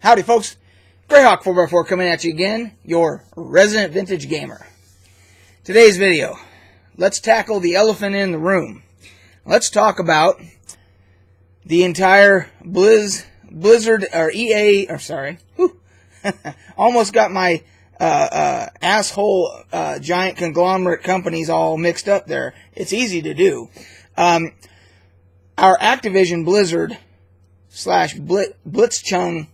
Howdy folks, Greyhawk 4x4 coming at you again, your resident vintage gamer. Today's video, let's tackle the elephant in the room. Let's talk about the entire Blizzard, or EA, or sorry, almost got my asshole giant conglomerate companies all mixed up there. It's easy to do. Our Activision Blizzard slash Blitzchung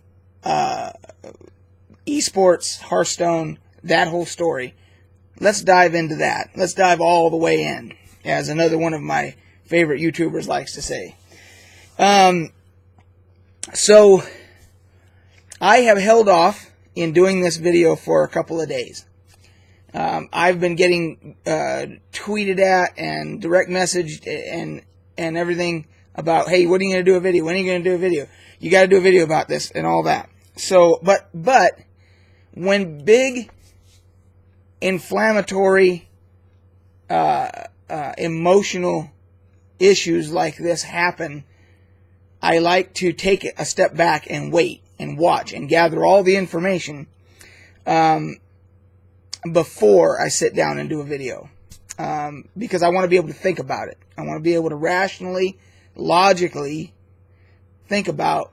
esports, Hearthstone, that whole story. Let's dive into that. Let's dive all the way in, as another one of my favorite YouTubers likes to say. So, I have held off in doing this video for a couple of days. I've been getting tweeted at and direct messaged and everything about, hey, when are you going to do a video? When are you going to do a video? You got to do a video about this and all that. So, but when big, inflammatory, emotional issues like this happen, I like to take a step back and wait and watch and gather all the information before I sit down and do a video. Because I want to be able to think about it. I want to be able to rationally, logically think about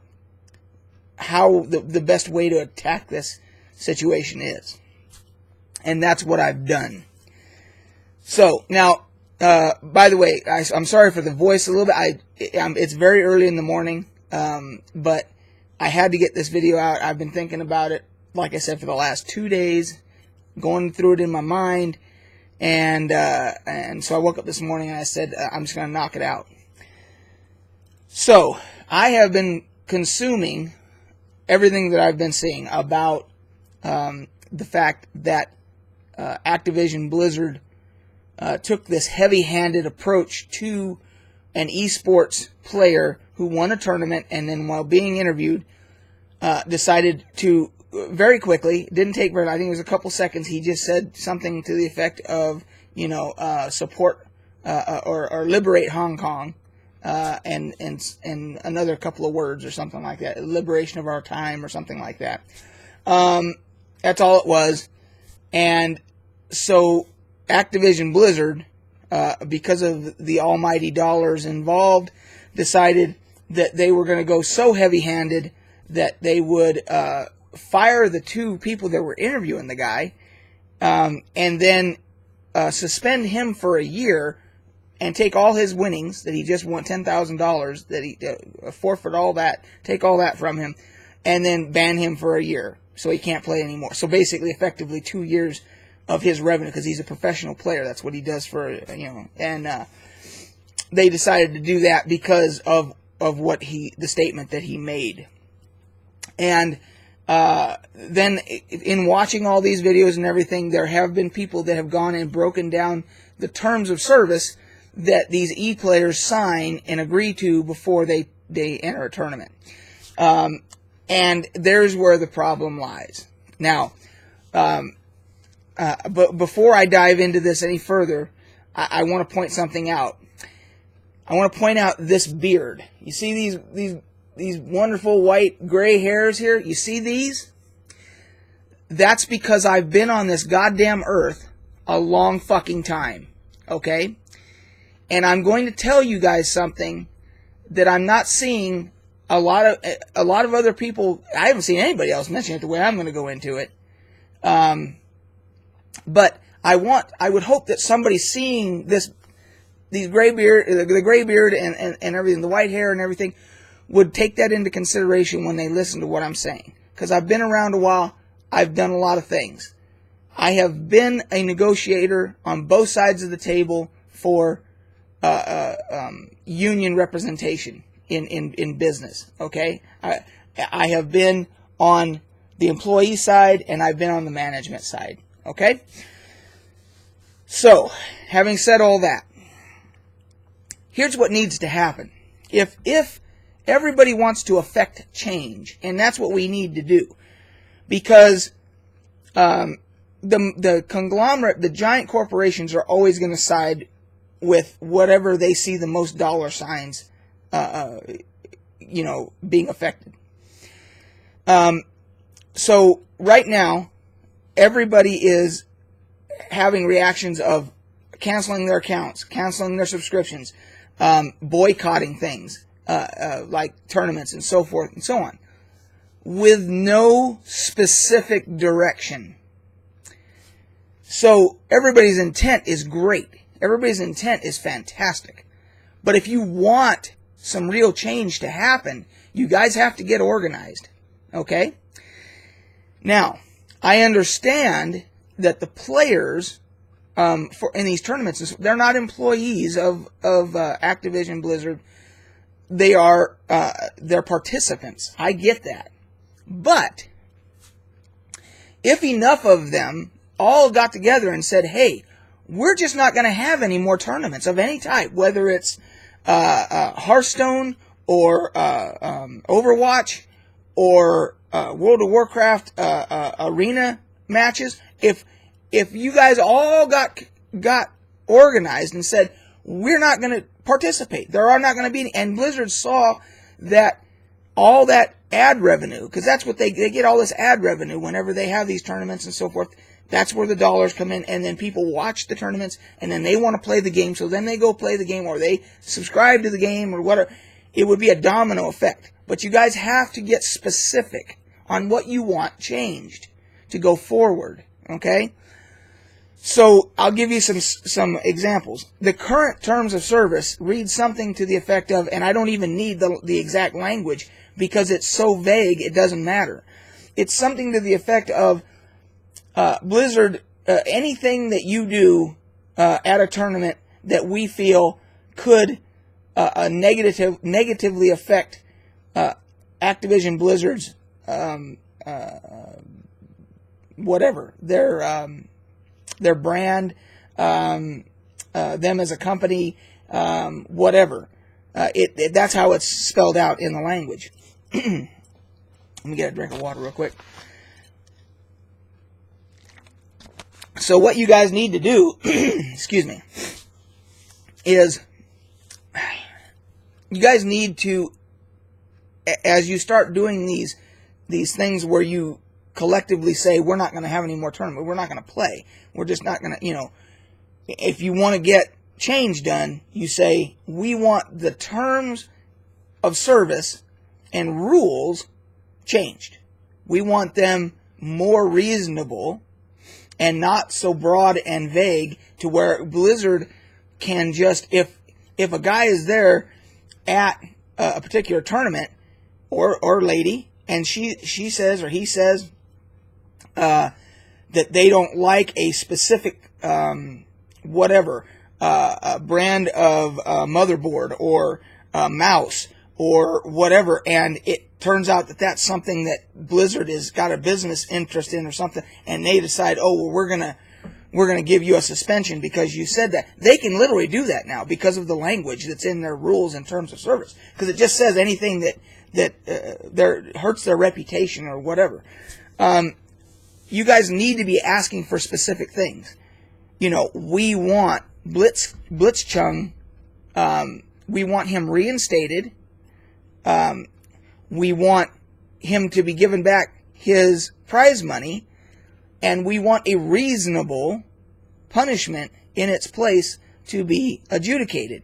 how the best way to attack this situation is. And that's what I've done. So, now, by the way, I'm sorry for the voice a little bit. It's very early in the morning, but I had to get this video out. I've been thinking about it, like I said, for the last 2 days, going through it in my mind, and so I woke up this morning and I said, I'm just going to knock it out. So, I have been consuming everything that I've been seeing about the fact that Activision Blizzard took this heavy-handed approach to an esports player who won a tournament, and then while being interviewed, decided to very quickly, didn't take very long, I think it was a couple seconds, he just said something to the effect of, you know, support or liberate Hong Kong, and another couple of words or something like that, liberation of our time or something like that. That's all it was. And so Activision Blizzard, because of the almighty dollars involved, decided that they were going to go so heavy-handed that they would fire the two people that were interviewing the guy, and then suspend him for a year and take all his winnings that he just won, $10,000, that he forfeit all that, take all that from him, and then ban him for a year so he can't play anymore. So basically, effectively, 2 years of his revenue, because he's a professional player. That's what he does for, you know. And they decided to do that because of what the statement that he made. And then in watching all these videos and everything, there have been people that have gone and broken down the terms of service that these e-players sign and agree to before they enter a tournament. And there's where the problem lies. Now, but before I dive into this any further, I want to point something out. I want to point out this beard. You see these wonderful white gray hairs here? You see these? That's because I've been on this goddamn earth a long fucking time. Okay? And I'm going to tell you guys something that I'm not seeing a lot of other people. I haven't seen anybody else mention it the way I'm going to go into it. But I would hope that somebody seeing the gray beard and everything, the white hair and everything, would take that into consideration when they listen to what I'm saying. Because I've been around a while. I've done a lot of things. I have been a negotiator on both sides of the table for union representation in business. Okay, I have been on the employee side and I've been on the management side. Okay, so having said all that, here's what needs to happen. If everybody wants to affect change, and that's what we need to do, because the conglomerate, the giant corporations are always going to side with whatever they see the most dollar signs, being affected. So right now, everybody is having reactions of canceling their accounts, canceling their subscriptions, boycotting things like tournaments and so forth and so on, with no specific direction. So everybody's intent is great. Everybody's intent is fantastic. But if you want some real change to happen, you guys have to get organized. Okay? Now, I understand that the players in these tournaments, they're not employees of Activision Blizzard. They're participants. I get that. But if enough of them all got together and said, hey, we're just not going to have any more tournaments of any type, whether it's Hearthstone or Overwatch or World of Warcraft arena matches. If you guys all got organized and said, we're not going to participate, there are not going to be any, and Blizzard saw that all that ad revenue, because that's what they get, all this ad revenue whenever they have these tournaments and so forth. That's where the dollars come in, and then people watch the tournaments, and then they want to play the game, so then they go play the game, or they subscribe to the game, or whatever. It would be a domino effect. But you guys have to get specific on what you want changed to go forward, okay? So I'll give you some examples. The current terms of service read something to the effect of, and I don't even need the exact language because it's so vague it doesn't matter. It's something to the effect of, Blizzard, anything that you do at a tournament that we feel could negatively affect Activision Blizzard's whatever, their brand, them as a company, whatever. That's how it's spelled out in the language. Let me get a drink of water real quick. So what you guys need to do, excuse me, is you guys need to, as you start doing these things where you collectively say, we're not going to have any more tournament, we're not going to play, we're just not going to, if you want to get change done, you say, we want the terms of service and rules changed. We want them more reasonable and not so broad and vague to where Blizzard can just, if a guy is there at a particular tournament or lady, and she says or he says that they don't like a specific whatever brand of motherboard or mouse or whatever, and it turns out that that's something that Blizzard has got a business interest in or something, and they decide, oh, well, we're gonna give you a suspension because you said that. They can literally do that now because of the language that's in their rules and terms of service, because it just says anything that hurts their reputation or whatever. You guys need to be asking for specific things. We want Blitzchung, we want him reinstated. We want him to be given back his prize money, and we want a reasonable punishment in its place to be adjudicated.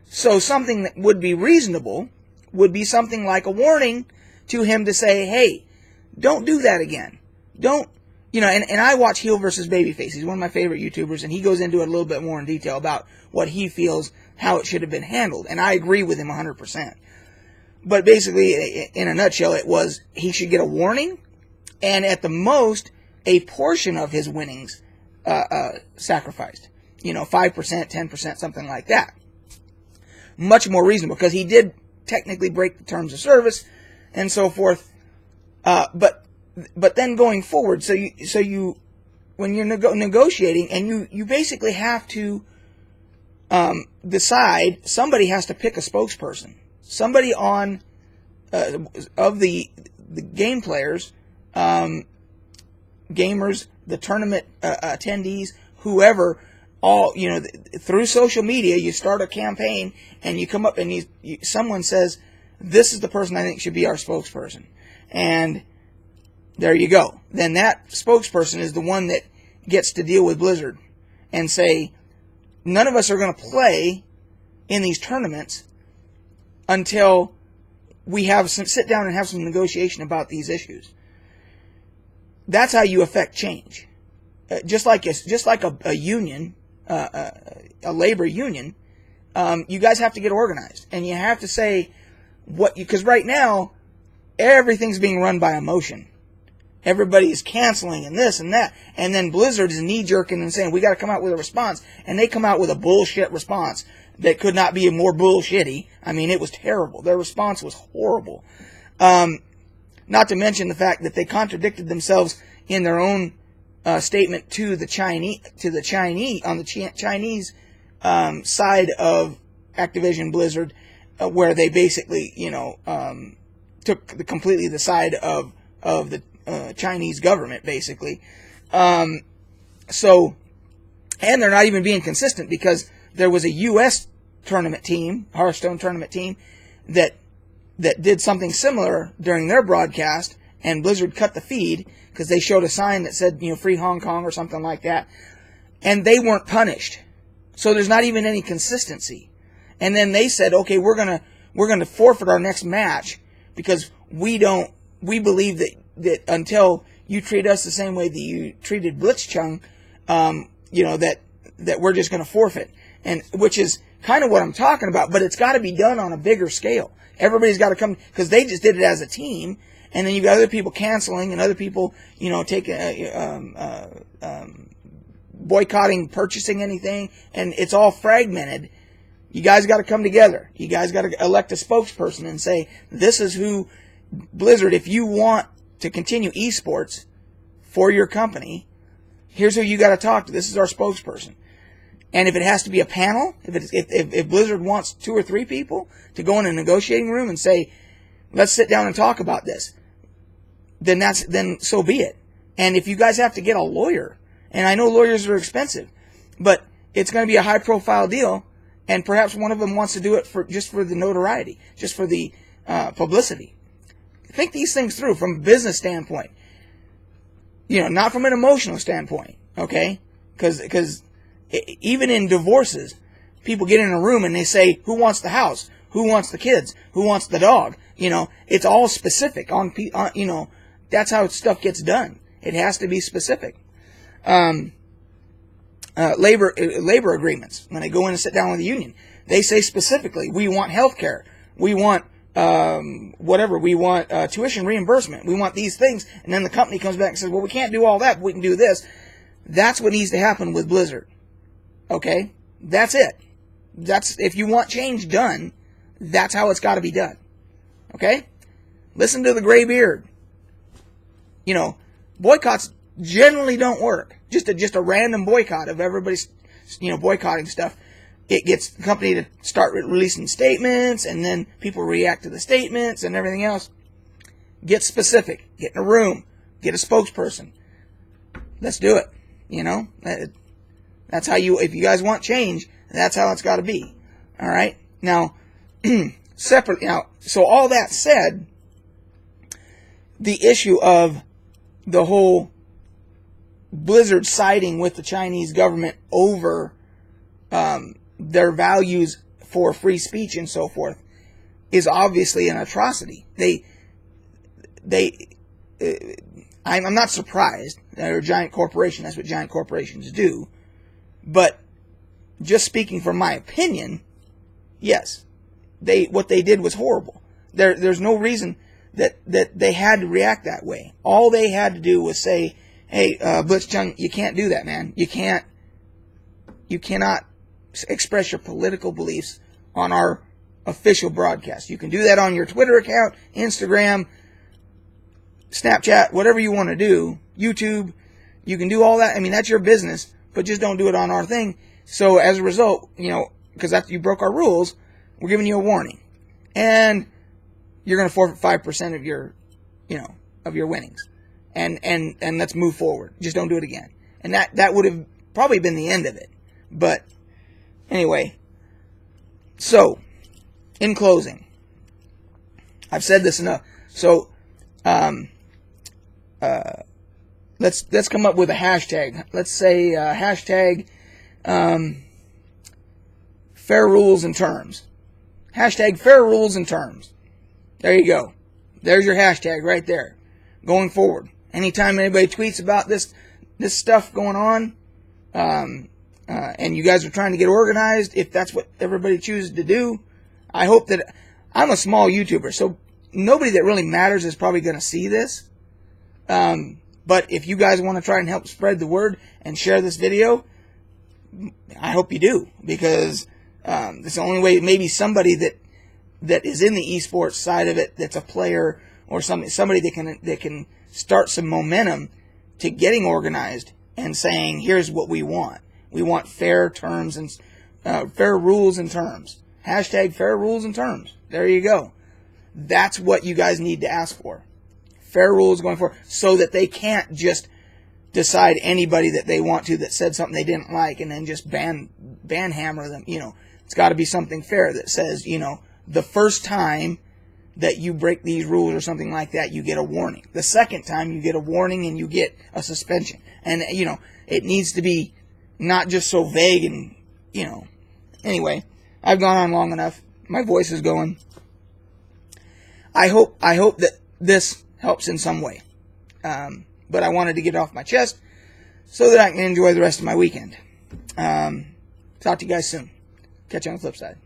So something that would be reasonable would be something like a warning to him to say, hey, don't do that again. Don't, and I watch Heel versus Babyface. He's one of my favorite YouTubers, and he goes into it a little bit more in detail about what he feels, how it should have been handled, and I agree with him 100%. But basically, in a nutshell, it was he should get a warning, and at the most, a portion of his winnings sacrificed. 5%, 10%, something like that. Much more reasonable, because he did technically break the terms of service and so forth. But then going forward, so you when you're negotiating, and you basically have to decide, somebody has to pick a spokesperson. Somebody on of the game players, gamers, the tournament attendees, whoever, all through social media, you start a campaign and you come up and someone says, "This is the person I think should be our spokesperson," and there you go. Then that spokesperson is the one that gets to deal with Blizzard and say, none of us are going to play in these tournaments until we have sit down and have some negotiation about these issues. That's how you affect change. Just like a union, a labor union, you guys have to get organized, and you have to say because right now everything's being run by emotion. Everybody is canceling and this and that, and then Blizzard is knee-jerking and saying we got to come out with a response, and they come out with a bullshit response that could not be more bullshitty. I mean, it was terrible. Their response was horrible. Not to mention the fact that they contradicted themselves in their own statement to the Chinese on the Chinese side of Activision Blizzard, where they basically, took completely the side of the Chinese government, basically. And they're not even being consistent, because there was a U.S. tournament team, Hearthstone tournament team, that did something similar during their broadcast, and Blizzard cut the feed because they showed a sign that said, free Hong Kong or something like that, and they weren't punished. So there's not even any consistency. And then they said, okay, we're gonna forfeit our next match because we believe that until you treat us the same way that you treated Blitzchung, that we're just gonna forfeit. And which is kind of what I'm talking about, but it's got to be done on a bigger scale. Everybody's got to come, because they just did it as a team, and then you've got other people canceling, and other people, taking, boycotting, purchasing anything, and it's all fragmented. You guys got to come together. You guys got to elect a spokesperson and say, this is who, Blizzard, if you want to continue esports for your company, here's who you got to talk to. This is our spokesperson. And if it has to be a panel, if Blizzard wants 2 or 3 people to go in a negotiating room and say, let's sit down and talk about this, then so be it. And if you guys have to get a lawyer, and I know lawyers are expensive, but it's going to be a high profile deal, and perhaps one of them wants to do it just for the notoriety, just for the publicity. Think these things through from a business standpoint, not from an emotional standpoint, okay? Because even in divorces, people get in a room and they say, who wants the house? Who wants the kids? Who wants the dog? It's all specific on that's how stuff gets done. It has to be specific. Labor agreements, when they go in and sit down with the union, they say specifically, we want health care. We want, whatever. We want, tuition reimbursement. We want these things. And then the company comes back and says, well, we can't do all that. But we can do this. That's what needs to happen with Blizzard. Okay, that's it. If you want change done, that's how it's got to be done. Okay, listen to the gray beard. Boycotts generally don't work. Just a random boycott of everybody's, boycotting stuff. It gets the company to start releasing statements, and then people react to the statements and everything else. Get specific. Get in a room. Get a spokesperson. Let's do it. That's how if you guys want change, that's how it's got to be. All right? Now, separately, so all that said, the issue of the whole Blizzard siding with the Chinese government over their values for free speech and so forth is obviously an atrocity. I'm not surprised. They're a giant corporation. That's what giant corporations do. But just speaking from my opinion, yes, what they did was horrible. There's no reason that they had to react that way. All they had to do was say, hey, Blitzchung, you can't do that, man. You cannot express your political beliefs on our official broadcast. You can do that on your Twitter account, Instagram, Snapchat, whatever you want to do, YouTube. You can do all that. I mean, that's your business, but just don't do it on our thing. So as a result, because after you broke our rules, we're giving you a warning. And you're going to forfeit 5% of your, of your winnings. And let's move forward. Just don't do it again. And that would have probably been the end of it. But anyway, so in closing, I've said this enough. So let's come up with a hashtag. Let's say hashtag fair rules and terms. Hashtag fair rules and terms. There you go. There's your hashtag right there. Going forward, anytime anybody tweets about this stuff going on, and you guys are trying to get organized, if that's what everybody chooses to do, I hope that I'm a small YouTuber, so nobody that really matters is probably going to see this. But if you guys want to try and help spread the word and share this video, I hope you do, because it's the only way maybe somebody that is in the esports side of it, that's a player or somebody that can start some momentum to getting organized and saying, here's what we want. We want fair terms and fair rules and terms. Hashtag fair rules and terms. There you go. That's what you guys need to ask for. Fair rules going forward, so that they can't just decide anybody that they want to that said something they didn't like and then just ban hammer them. You know, it's got to be something fair that says, you know, the first time that you break these rules or something like that, you get a warning. The second time, you get a warning and you get a suspension. And, you know, it needs to be not just so vague and, you know. Anyway, I've gone on long enough. My voice is going. I hope that this helps in some way. But I wanted to get it off my chest so that I can enjoy the rest of my weekend. Talk to you guys soon. Catch you on the flip side.